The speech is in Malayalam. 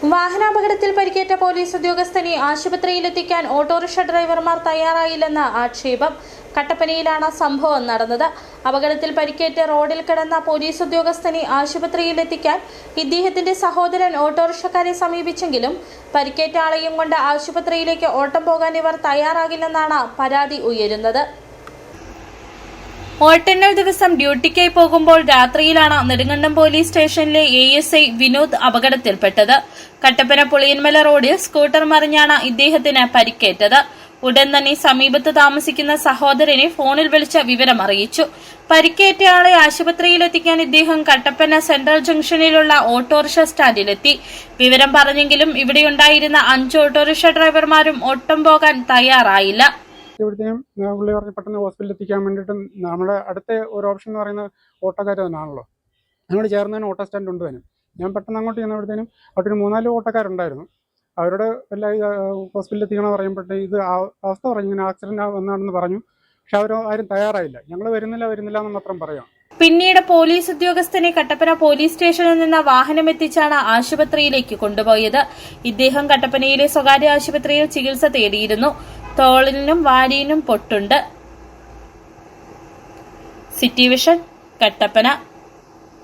വാഹനാപകടത്തിൽ പരിക്കേറ്റ പോലീസ് ഉദ്യോഗസ്ഥനെ ആശുപത്രിയിലെത്തിക്കാൻ ഓട്ടോറിക്ഷ ഡ്രൈവർമാർ തയ്യാറായില്ലെന്ന ആക്ഷേപം. കട്ടപ്പനയിലാണ് സംഭവം നടന്നത്. അപകടത്തിൽ പരിക്കേറ്റ് റോഡിൽ കിടന്ന പോലീസ് ഉദ്യോഗസ്ഥനെ ആശുപത്രിയിലെത്തിക്കാൻ ഇദ്ദേഹത്തിന്റെ സഹോദരൻ ഓട്ടോറിക്ഷക്കാരെ സമീപിച്ചെങ്കിലും പരിക്കേറ്റ ആളെയും കൊണ്ട് ആശുപത്രിയിലേക്ക് ഓട്ടം പോകാൻ ഇവർ തയ്യാറാകില്ലെന്നാണ് പരാതി ഉയരുന്നത്. വോട്ടെണ്ണൽ ദിവസം ഡ്യൂട്ടിക്കായി പോകുമ്പോൾ രാത്രിയിലാണ് നെടുങ്കണ്ടം പോലീസ് സ്റ്റേഷനിലെ ASI വിനോദ് അപകടത്തിൽപ്പെട്ടത്. കട്ടപ്പന പുളിയൻമല റോഡിൽ സ്കൂട്ടർ മറിഞ്ഞാണ് ഇദ്ദേഹത്തിന് പരിക്കേറ്റത്. ഉടൻ തന്നെ സമീപത്ത് താമസിക്കുന്ന സഹോദരനെ ഫോണിൽ വിളിച്ച് വിവരം അറിയിച്ചു. പരിക്കേറ്റയാളെ ആശുപത്രിയിലെത്തിക്കാൻ ഇദ്ദേഹം കട്ടപ്പന സെൻട്രൽ ജംഗ്ഷനിലുള്ള ഓട്ടോറിക്ഷ സ്റ്റാൻഡിലെത്തി. വിവരം പറഞ്ഞെങ്കിലും ഇവിടെയുണ്ടായിരുന്ന 5 ഓട്ടോറിക്ഷ ഡ്രൈവർമാരും ഒട്ടും പോകാൻ തയ്യാറായില്ല. ഇവിടുത്തെയും പുള്ളി പറഞ്ഞ് പെട്ടെന്ന് ഹോസ്പിറ്റലിൽ എത്തിക്കാൻ വേണ്ടിയിട്ട് നമ്മുടെ അടുത്ത ഒരു ഓപ്ഷൻ എന്ന് പറയുന്നത് ഓട്ടോക്കാർ തന്നെയാണല്ലോ. അങ്ങോട്ട് ചേർന്ന് തന്നെ ഓട്ടോ സ്റ്റാൻഡ് ഉണ്ട് തന്നെ. ഞാൻ പെട്ടെന്ന് അങ്ങോട്ട് ചെന്നപ്പോഴത്തേനും അവിടെ 3-4 ഓട്ടോക്കാരുണ്ടായിരുന്നു. അവരോട് എല്ലാം ഹോസ്പിറ്റലിൽ എത്തിക്കണമെന്ന് പറയുമ്പോഴത്തേക്ക് ഇത് അവസ്ഥ പറഞ്ഞു, ഇങ്ങനെ ആക്സിഡന്റ് വന്നാണെന്ന് പറഞ്ഞു. പക്ഷെ അവർ ആരും തയ്യാറായില്ല. ഞങ്ങൾ വരുന്നില്ല എന്ന് മാത്രം പറയാം. പിന്നീട് പോലീസ് ഉദ്യോഗസ്ഥനെ കട്ടപ്പന പോലീസ് സ്റ്റേഷനിൽ നിന്ന് വാഹനമെത്തിച്ചാണ് ആശുപത്രിയിലേക്ക് കൊണ്ടുപോയത്. ഇദ്ദേഹം കട്ടപ്പനയിലെ സ്വകാര്യ ആശുപത്രിയിൽ ചികിത്സ തേടിയിരുന്നു. തോളിനും വാരിയിനും പൊട്ടുണ്ട്. City vision, Kattappana.